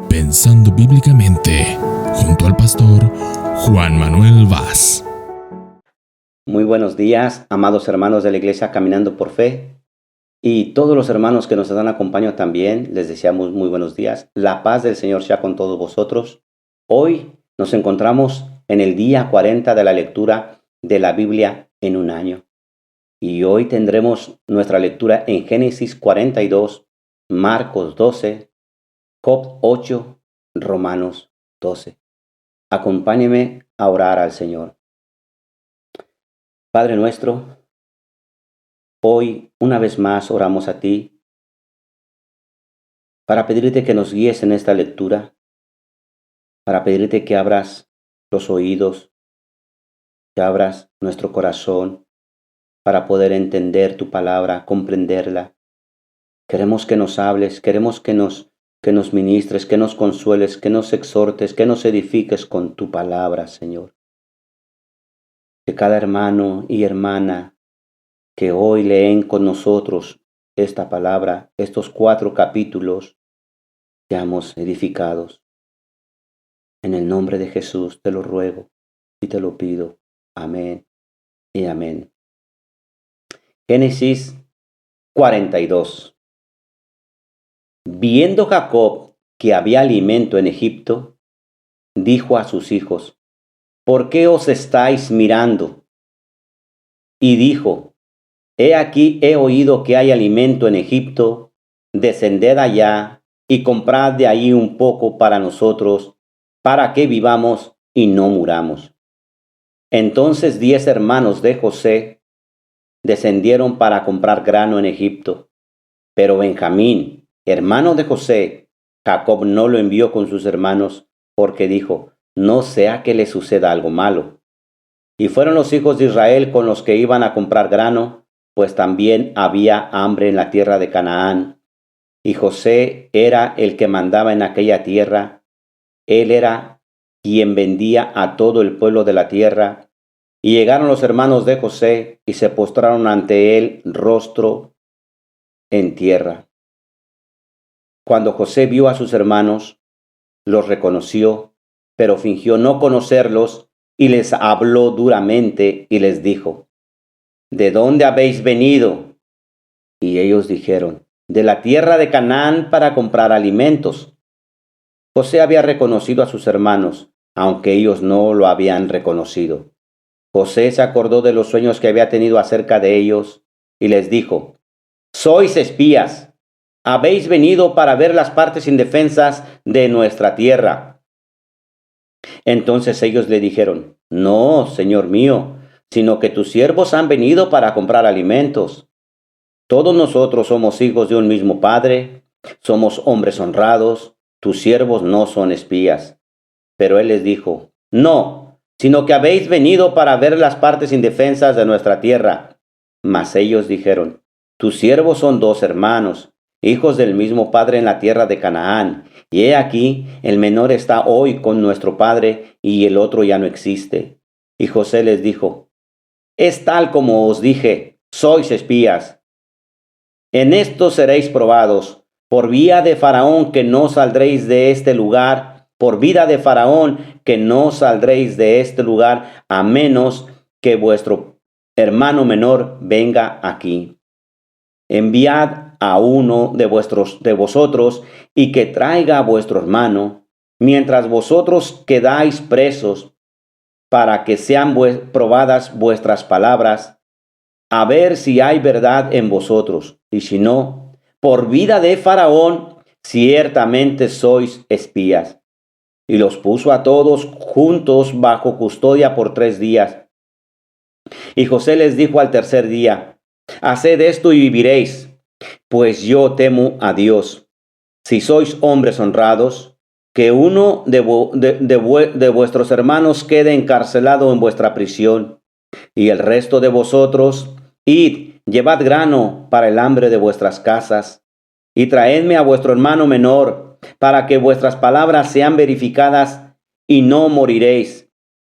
Pensando Bíblicamente, junto al pastor Juan Manuel Vaz. Muy buenos días, amados hermanos de la Iglesia Caminando por Fe, y todos los hermanos que nos han acompañado también, les deseamos muy buenos días. La paz del Señor sea con todos vosotros. Hoy nos encontramos en el día 40 de la lectura de la Biblia en un año. Y hoy tendremos nuestra lectura en Génesis 42, Marcos 12, Job 8, Romanos 12. Acompáñeme a orar al Señor. Padre nuestro, hoy una vez más oramos a ti para pedirte que nos guíes en esta lectura, para pedirte que abras los oídos, que abras nuestro corazón para poder entender tu palabra, comprenderla. Queremos que nos hables, queremos que nos ministres, que nos consueles, que nos exhortes, que nos edifiques con tu palabra, Señor. Que cada hermano y hermana que hoy leen con nosotros esta palabra, estos 4 capítulos, seamos edificados. En el nombre de Jesús te lo ruego y te lo pido. Amén y amén. Génesis 42. Viendo Jacob que había alimento en Egipto, dijo a sus hijos: ¿por qué os estáis mirando? Y dijo: he aquí he oído que hay alimento en Egipto, descended allá y comprad de ahí un poco para nosotros, para que vivamos y no muramos. Entonces 10 hermanos de José descendieron para comprar grano en Egipto, pero Benjamín, hermano de José, Jacob no lo envió con sus hermanos, porque dijo: no sea que le suceda algo malo. Y fueron los hijos de Israel con los que iban a comprar grano, pues también había hambre en la tierra de Canaán. Y José era el que mandaba en aquella tierra. Él era quien vendía a todo el pueblo de la tierra. Y llegaron los hermanos de José y se postraron ante él rostro en tierra. Cuando José vio a sus hermanos, los reconoció, pero fingió no conocerlos y les habló duramente y les dijo: ¿de dónde habéis venido? Y ellos dijeron: de la tierra de Canaán, para comprar alimentos. José había reconocido a sus hermanos, aunque ellos no lo habían reconocido. José se acordó de los sueños que había tenido acerca de ellos y les dijo: sois espías, habéis venido para ver las partes indefensas de nuestra tierra. Entonces ellos le dijeron: no, señor mío, sino que tus siervos han venido para comprar alimentos. Todos nosotros somos hijos de un mismo padre, somos hombres honrados, tus siervos no son espías. Pero él les dijo: no, sino que habéis venido para ver las partes indefensas de nuestra tierra. Mas ellos dijeron: tus siervos son 2 hermanos, hijos del mismo padre en la tierra de Canaán, y he aquí, el menor está hoy con nuestro padre, y el otro ya no existe. Y José les dijo: es tal como os dije, sois espías. En esto seréis probados, por vía de Faraón, que no saldréis de este lugar, por vida de Faraón, que no saldréis de este lugar, a menos que vuestro hermano menor venga aquí. Enviad a uno de vosotros y que traiga a vuestro hermano, mientras vosotros quedáis presos, para que sean probadas vuestras palabras, a ver si hay verdad en vosotros, y si no, por vida de Faraón, ciertamente sois espías. Y los puso a todos juntos bajo custodia por 3 días. Y José les dijo al tercer día: haced esto y viviréis, pues yo temo a Dios. Si sois hombres honrados, que uno de vuestros hermanos quede encarcelado en vuestra prisión, y el resto de vosotros, id, llevad grano para el hambre de vuestras casas, y traedme a vuestro hermano menor, para que vuestras palabras sean verificadas, y no moriréis.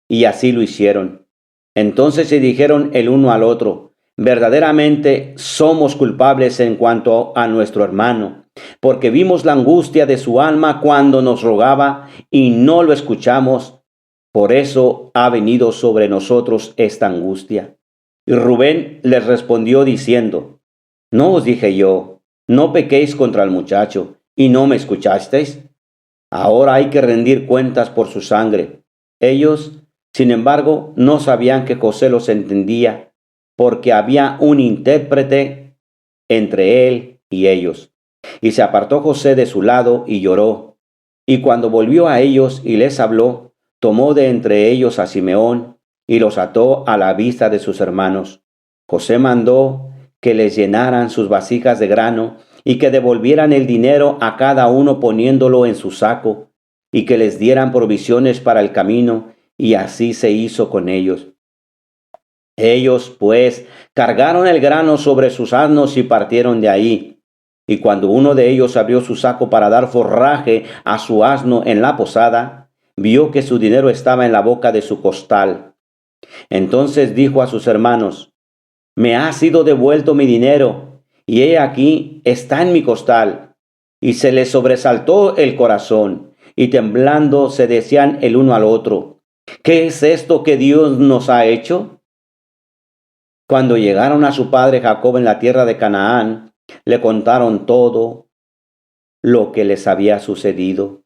Y así lo hicieron. Entonces se dijeron el uno al otro: verdaderamente somos culpables en cuanto a nuestro hermano, porque vimos la angustia de su alma cuando nos rogaba y no lo escuchamos. Por eso ha venido sobre nosotros esta angustia. Y Rubén les respondió diciendo: ¿No os dije yo, no pequéis contra el muchacho, y no me escuchasteis? Ahora hay que rendir cuentas por su sangre. Ellos, sin embargo, no sabían que José los entendía, porque había un intérprete entre él y ellos. Y se apartó José de su lado y lloró. Y cuando volvió a ellos y les habló, tomó de entre ellos a Simeón y los ató a la vista de sus hermanos. José mandó que les llenaran sus vasijas de grano y que devolvieran el dinero a cada uno poniéndolo en su saco, y que les dieran provisiones para el camino, y así se hizo con ellos. Ellos, pues, cargaron el grano sobre sus asnos y partieron de ahí. Y cuando uno de ellos abrió su saco para dar forraje a su asno en la posada, vio que su dinero estaba en la boca de su costal. Entonces dijo a sus hermanos: me ha sido devuelto mi dinero, y he aquí está en mi costal. Y se les sobresaltó el corazón, y temblando se decían el uno al otro: ¿qué es esto que Dios nos ha hecho? Cuando llegaron a su padre Jacob en la tierra de Canaán, le contaron todo lo que les había sucedido.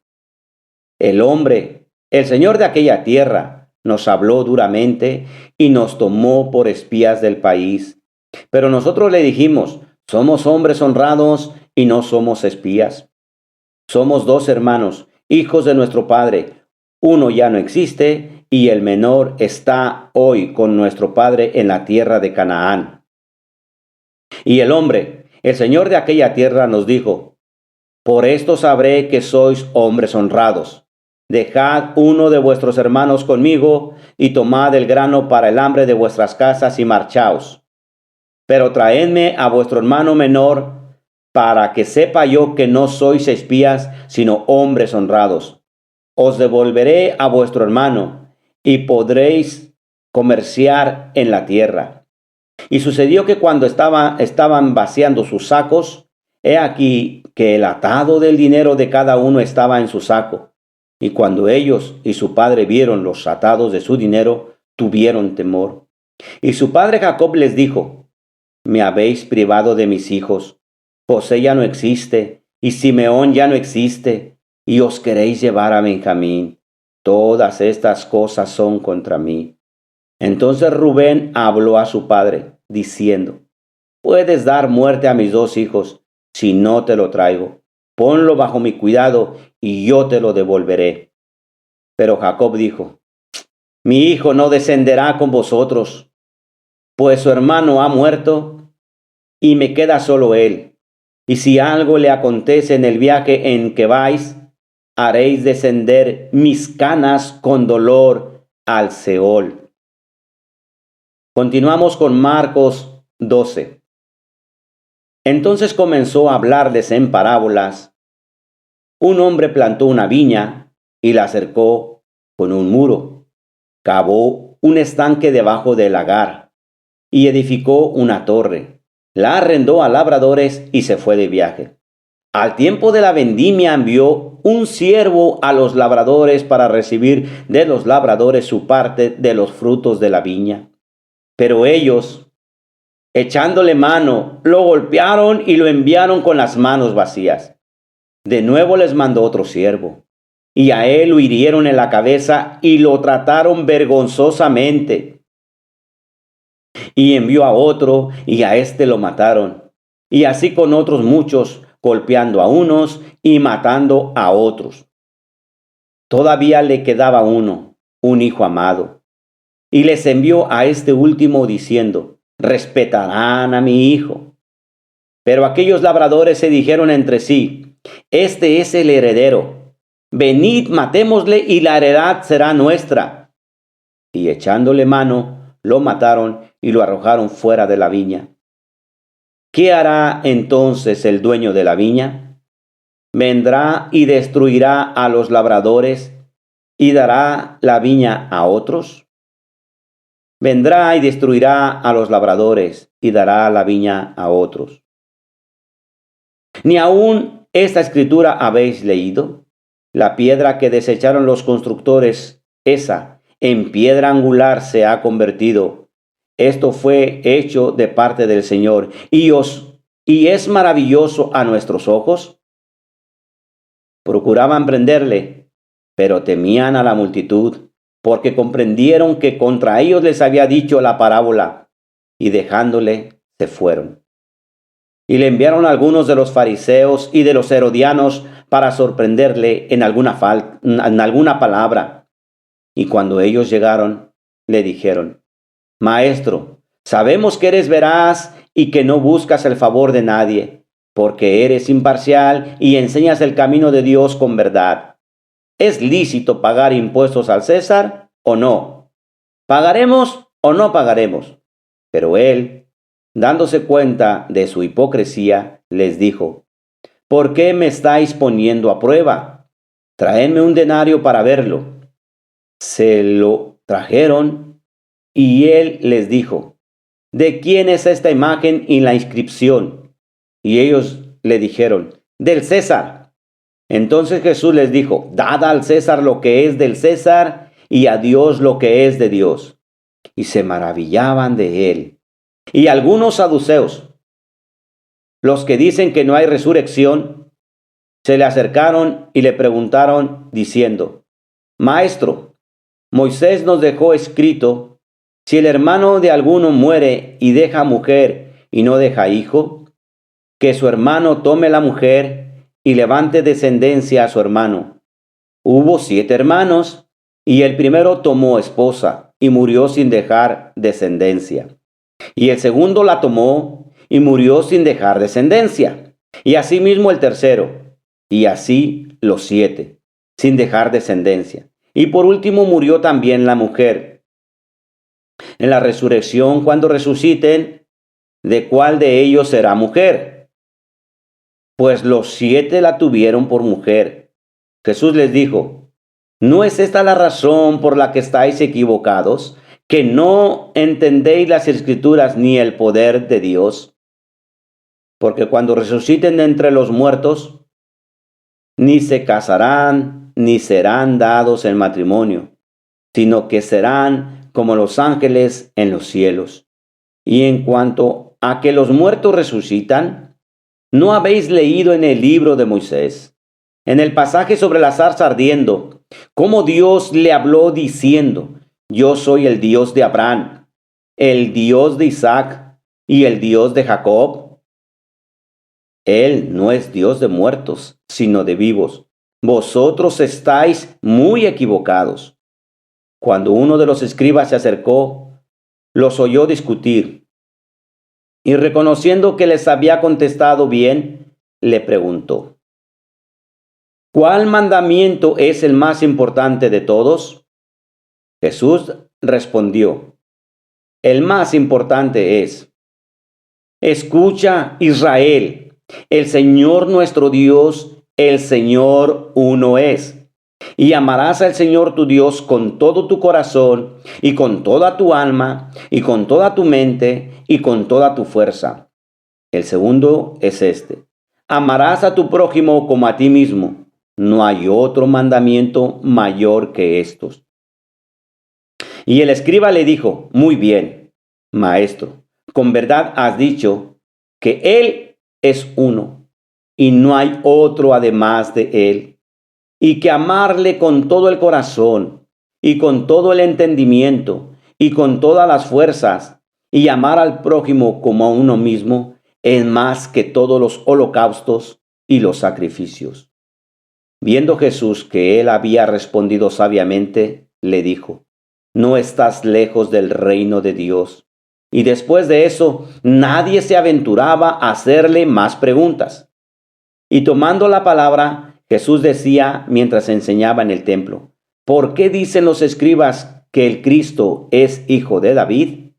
El Señor de aquella tierra, nos habló duramente y nos tomó por espías del país. Pero nosotros le dijimos: somos hombres honrados y no somos espías. Somos dos hermanos, hijos de nuestro padre. Uno ya no existe y el menor está hoy con nuestro padre en la tierra de Canaán. Y el Señor de aquella tierra, nos dijo: por esto sabré que sois hombres honrados. Dejad uno de vuestros hermanos conmigo y tomad el grano para el hambre de vuestras casas y marchaos. Pero traedme a vuestro hermano menor, para que sepa yo que no sois espías, sino hombres honrados. Os devolveré a vuestro hermano, y podréis comerciar en la tierra. Y sucedió que cuando estaban vaciando sus sacos, he aquí que el atado del dinero de cada uno estaba en su saco. Y cuando ellos y su padre vieron los atados de su dinero, tuvieron temor. Y su padre Jacob les dijo: me habéis privado de mis hijos. José ya no existe, y Simeón ya no existe, y os queréis llevar a Benjamín. Todas estas cosas son contra mí. Entonces Rubén habló a su padre, diciendo: puedes dar muerte a mis dos hijos, si no te lo traigo. Ponlo bajo mi cuidado, y yo te lo devolveré. Pero Jacob dijo: mi hijo no descenderá con vosotros, pues su hermano ha muerto, y me queda solo él. Y si algo le acontece en el viaje en que vais, haréis descender mis canas con dolor al Seol. Continuamos con Marcos 12. Entonces comenzó a hablarles en parábolas. Un hombre plantó una viña y la cercó con un muro. Cavó un estanque debajo del lagar y edificó una torre. La arrendó a labradores y se fue de viaje. Al tiempo de la vendimia envió un siervo a los labradores para recibir de los labradores su parte de los frutos de la viña. Pero ellos, echándole mano, lo golpearon y lo enviaron con las manos vacías. De nuevo les mandó otro siervo, y a él lo hirieron en la cabeza y lo trataron vergonzosamente. Y envió a otro, y a éste lo mataron. Y así con otros muchos, golpeando a unos y matando a otros. Todavía le quedaba uno, un hijo amado. Y les envió a este último diciendo: respetarán a mi hijo. Pero aquellos labradores se dijeron entre sí: este es el heredero. Venid, matémosle y la heredad será nuestra. Y echándole mano, lo mataron y lo arrojaron fuera de la viña. ¿Qué hará entonces el dueño de la viña? Vendrá y destruirá a los labradores y dará la viña a otros. Vendrá y destruirá a los labradores y dará la viña a otros. ¿Ni aún esta escritura habéis leído? La piedra que desecharon los constructores, esa en piedra angular se ha convertido. Esto fue hecho de parte del Señor y es maravilloso a nuestros ojos. Procuraban prenderle, pero temían a la multitud, porque comprendieron que contra ellos les había dicho la parábola, y dejándole se fueron. Y le enviaron algunos de los fariseos y de los herodianos para sorprenderle en alguna palabra. Y cuando ellos llegaron, le dijeron: Maestro, sabemos que eres veraz y que no buscas el favor de nadie, porque eres imparcial y enseñas el camino de Dios con verdad. ¿Es lícito pagar impuestos al César o no? ¿Pagaremos o no pagaremos? Pero él, dándose cuenta de su hipocresía, les dijo: ¿Por qué me estáis poniendo a prueba? Traedme un denario para verlo. Se lo trajeron y él les dijo: ¿De quién es esta imagen y la inscripción? Y ellos le dijeron: del César. Entonces Jesús les dijo: Dad al César lo que es del César y a Dios lo que es de Dios. Y se maravillaban de él. Y algunos saduceos, los que dicen que no hay resurrección, se le acercaron y le preguntaron diciendo: Maestro, Moisés nos dejó escrito: si el hermano de alguno muere y deja mujer y no deja hijo, que su hermano tome la mujer y levante descendencia a su hermano. Hubo 7 hermanos, y el primero tomó esposa y murió sin dejar descendencia. Y el segundo la tomó y murió sin dejar descendencia. Y asimismo el tercero, y así los 7, sin dejar descendencia. Y por último murió también la mujer. En la resurrección, cuando resuciten, ¿de cuál de ellos será mujer? Pues los 7 la tuvieron por mujer. Jesús les dijo: ¿no es esta la razón por la que estáis equivocados, que no entendéis las Escrituras ni el poder de Dios? Porque cuando resuciten de entre los muertos, ni se casarán, ni serán dados en matrimonio, sino que serán como los ángeles en los cielos. Y en cuanto a que los muertos resucitan, ¿no habéis leído en el libro de Moisés, en el pasaje sobre la zarza ardiendo, cómo Dios le habló diciendo: Yo soy el Dios de Abraham, el Dios de Isaac y el Dios de Jacob? Él no es Dios de muertos, sino de vivos. Vosotros estáis muy equivocados. Cuando uno de los escribas se acercó, los oyó discutir, y reconociendo que les había contestado bien, le preguntó: ¿cuál mandamiento es el más importante de todos? Jesús respondió: el más importante es: escucha, Israel, el Señor nuestro Dios, el Señor uno es. Y amarás al Señor tu Dios con todo tu corazón, y con toda tu alma, y con toda tu mente, y con toda tu fuerza. El segundo es este: amarás a tu prójimo como a ti mismo. No hay otro mandamiento mayor que estos. Y el escriba le dijo: muy bien, maestro, con verdad has dicho que Él es uno, y no hay otro además de Él, y que amarle con todo el corazón, y con todo el entendimiento, y con todas las fuerzas, y amar al prójimo como a uno mismo, es más que todos los holocaustos y los sacrificios. Viendo Jesús que él había respondido sabiamente, le dijo: no estás lejos del reino de Dios. Y después de eso, nadie se aventuraba a hacerle más preguntas. Y tomando la palabra, Jesús decía mientras enseñaba en el templo: ¿por qué dicen los escribas que el Cristo es hijo de David?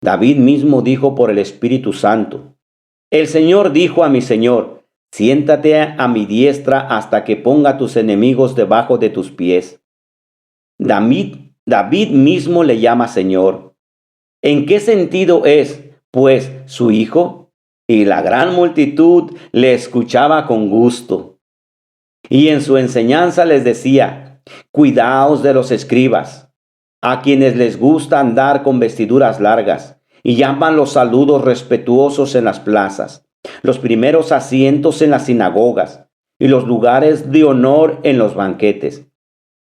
David mismo dijo por el Espíritu Santo: el Señor dijo a mi Señor: siéntate a mi diestra hasta que ponga tus enemigos debajo de tus pies. David mismo le llama Señor. ¿En qué sentido es, pues, su hijo? y la gran multitud le escuchaba con gusto. Y en su enseñanza les decía: cuidaos de los escribas, a quienes les gusta andar con vestiduras largas, y llaman los saludos respetuosos en las plazas, los primeros asientos en las sinagogas, y los lugares de honor en los banquetes,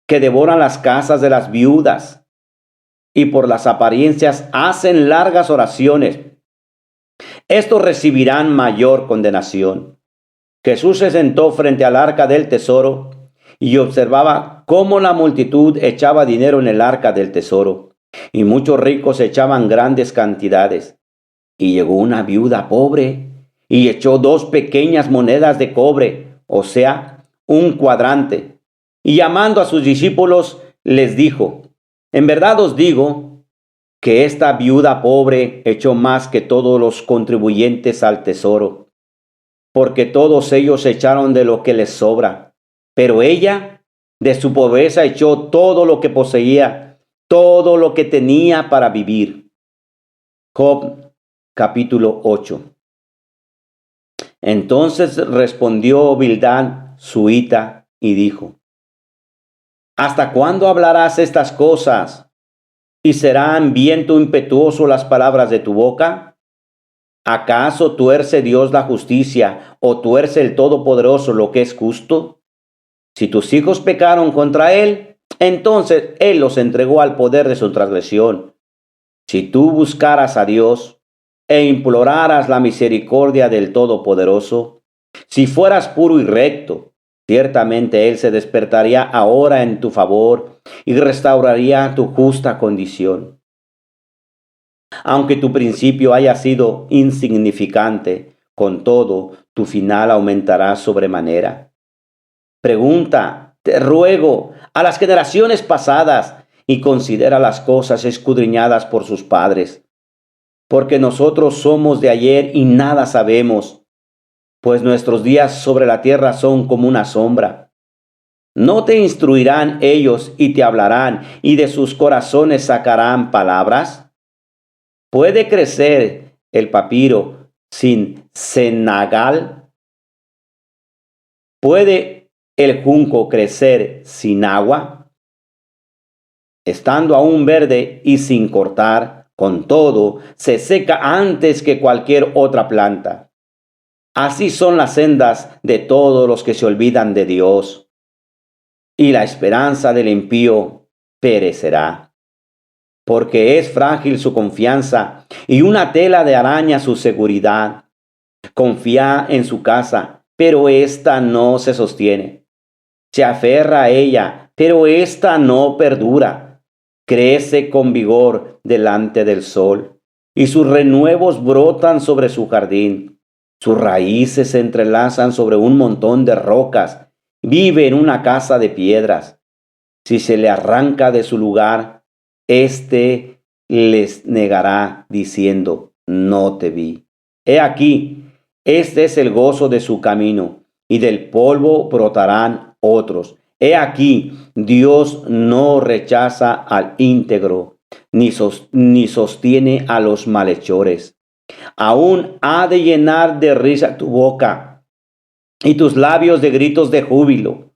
que devoran las casas de las viudas, y por las apariencias hacen largas oraciones. Estos recibirán mayor condenación. Jesús se sentó frente al arca del tesoro y observaba cómo la multitud echaba dinero en el arca del tesoro, y muchos ricos echaban grandes cantidades. Y llegó una viuda pobre y echó 2 pequeñas monedas de cobre, o sea, un cuadrante. Y llamando a sus discípulos, les dijo: en verdad os digo que esta viuda pobre echó más que todos los contribuyentes al tesoro, porque todos ellos echaron de lo que les sobra, pero ella de su pobreza echó todo lo que poseía, todo lo que tenía para vivir. Job capítulo 8. Entonces respondió Bildad suita y dijo: ¿hasta cuándo hablarás estas cosas? ¿Y serán viento impetuoso las palabras de tu boca? ¿Acaso tuerce Dios la justicia o tuerce el Todopoderoso lo que es justo? Si tus hijos pecaron contra Él, entonces Él los entregó al poder de su transgresión. Si tú buscaras a Dios e imploraras la misericordia del Todopoderoso, si fueras puro y recto, ciertamente Él se despertaría ahora en tu favor y restauraría tu justa condición. Aunque tu principio haya sido insignificante, con todo, tu final aumentará sobremanera. Pregunta, te ruego, a las generaciones pasadas y considera las cosas escudriñadas por sus padres, porque nosotros somos de ayer y nada sabemos, pues nuestros días sobre la tierra son como una sombra. ¿No te instruirán ellos y te hablarán, y de sus corazones sacarán palabras? ¿Puede crecer el papiro sin cenagal? ¿Puede el junco crecer sin agua? Estando aún verde y sin cortar, con todo, se seca antes que cualquier otra planta. Así son las sendas de todos los que se olvidan de Dios, y la esperanza del impío perecerá. Porque es frágil su confianza y una tela de araña su seguridad. Confía en su casa, pero ésta no se sostiene. Se aferra a ella, pero ésta no perdura. Crece con vigor delante del sol, y sus renuevos brotan sobre su jardín. Sus raíces se entrelazan sobre un montón de rocas. Vive en una casa de piedras. Si se le arranca de su lugar, éste les negará diciendo: no te vi. He aquí, este es el gozo de su camino, y del polvo brotarán otros. He aquí, Dios no rechaza al íntegro, ni sostiene a los malhechores. Aún ha de llenar de risa tu boca, y tus labios de gritos de júbilo.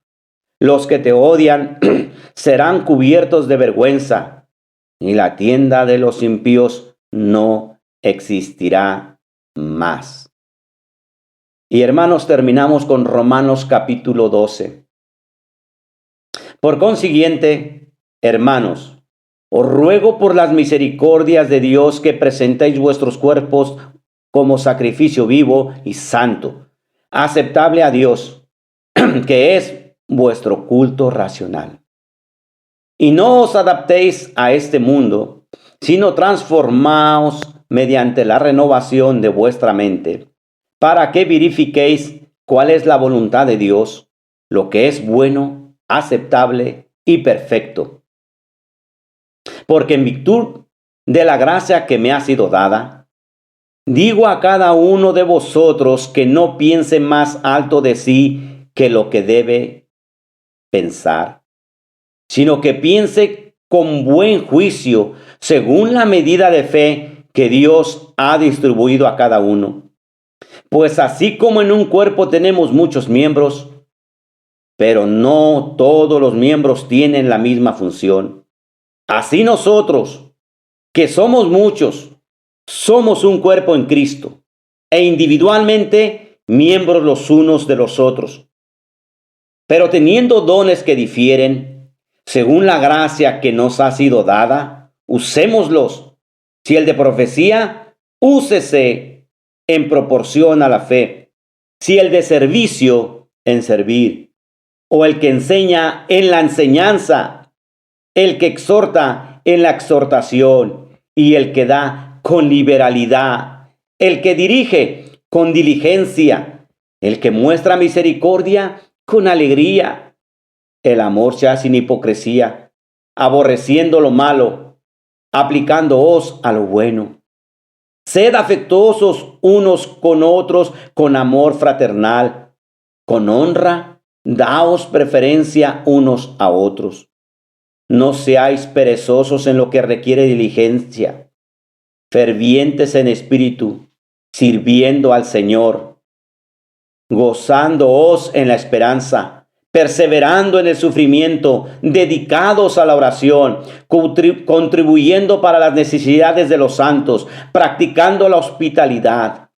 Los que te odian serán cubiertos de vergüenza, y la tienda de los impíos no existirá más. Y hermanos, terminamos con Romanos capítulo 12. Por consiguiente, hermanos, os ruego por las misericordias de Dios que presentéis vuestros cuerpos como sacrificio vivo y santo, aceptable a Dios, que es vuestro culto racional. Y no os adaptéis a este mundo, sino transformaos mediante la renovación de vuestra mente, para que verifiquéis cuál es la voluntad de Dios, lo que es bueno, aceptable y perfecto. Porque en virtud de la gracia que me ha sido dada, digo a cada uno de vosotros que no piense más alto de sí que lo que debe pensar, sino que piense con buen juicio según la medida de fe que Dios ha distribuido a cada uno. Pues así como en un cuerpo tenemos muchos miembros, pero no todos los miembros tienen la misma función. Así nosotros, que somos muchos, somos un cuerpo en Cristo, e individualmente miembros los unos de los otros. Pero teniendo dones que difieren, según la gracia que nos ha sido dada, usémoslos. Si el de profecía, úsese en proporción a la fe. Si el de servicio, en servir. O el que enseña en la enseñanza, el que exhorta en la exhortación, y el que da con liberalidad, el que dirige con diligencia, el que muestra misericordia con alegría. El amor sea sin hipocresía, aborreciendo lo malo, aplicándoos a lo bueno. Sed afectuosos unos con otros con amor fraternal, con honra. Daos preferencia unos a otros. No seáis perezosos en lo que requiere diligencia, fervientes en espíritu, sirviendo al Señor, gozándoos en la esperanza, perseverando en el sufrimiento, dedicados a la oración, contribuyendo para las necesidades de los santos, practicando la hospitalidad.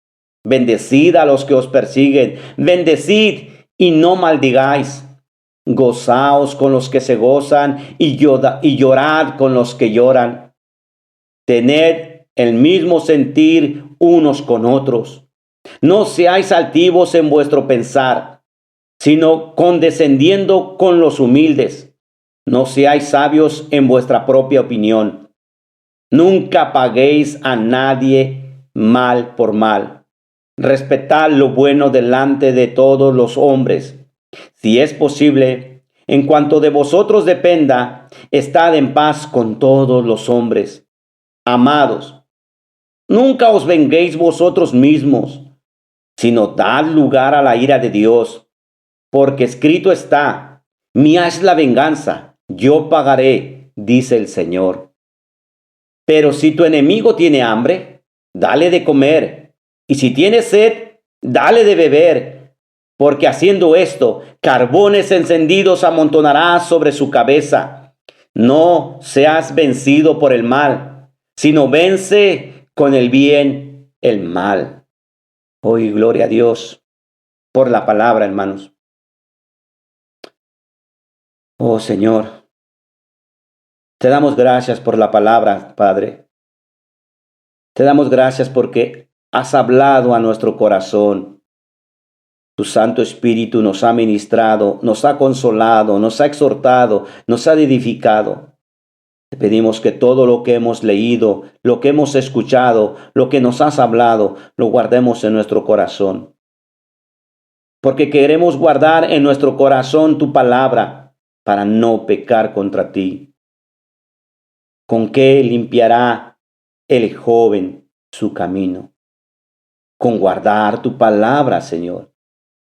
Bendecid a los que os persiguen, bendecid y no maldigáis. Gozaos con los que se gozan y llorad con los que lloran. Tened el mismo sentir unos con otros. No seáis altivos en vuestro pensar, sino condescendiendo con los humildes. No seáis sabios en vuestra propia opinión. Nunca paguéis a nadie mal por mal. Respetad lo bueno delante de todos los hombres. Si es posible, en cuanto de vosotros dependa, estad en paz con todos los hombres. Amados, nunca os venguéis vosotros mismos, sino dad lugar a la ira de Dios, porque escrito está: mía es la venganza, yo pagaré, dice el Señor. Pero si tu enemigo tiene hambre, dale de comer. Y si tienes sed, dale de beber, porque haciendo esto, carbones encendidos amontonarás sobre su cabeza. No seas vencido por el mal, sino vence con el bien el mal. Hoy gloria a Dios por la palabra, hermanos. Oh Señor, te damos gracias por la palabra, Padre. Te damos gracias porque has hablado a nuestro corazón. Tu Santo Espíritu nos ha ministrado, nos ha consolado, nos ha exhortado, nos ha edificado. Te pedimos que todo lo que hemos leído, lo que hemos escuchado, lo que nos has hablado, lo guardemos en nuestro corazón. Porque queremos guardar en nuestro corazón tu palabra para no pecar contra ti. ¿Con qué limpiará el joven su camino? Con guardar tu palabra, Señor.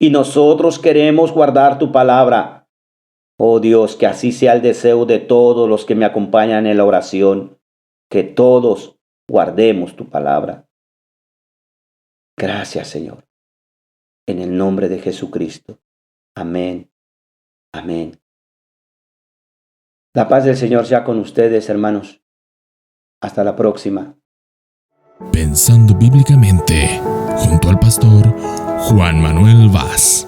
Y nosotros queremos guardar tu palabra. Oh Dios, que así sea el deseo de todos los que me acompañan en la oración, que todos guardemos tu palabra. Gracias, Señor. En el nombre de Jesucristo. Amén. Amén. La paz del Señor sea con ustedes, hermanos. Hasta la próxima. Pensando bíblicamente, junto al pastor Juan Manuel Vaz.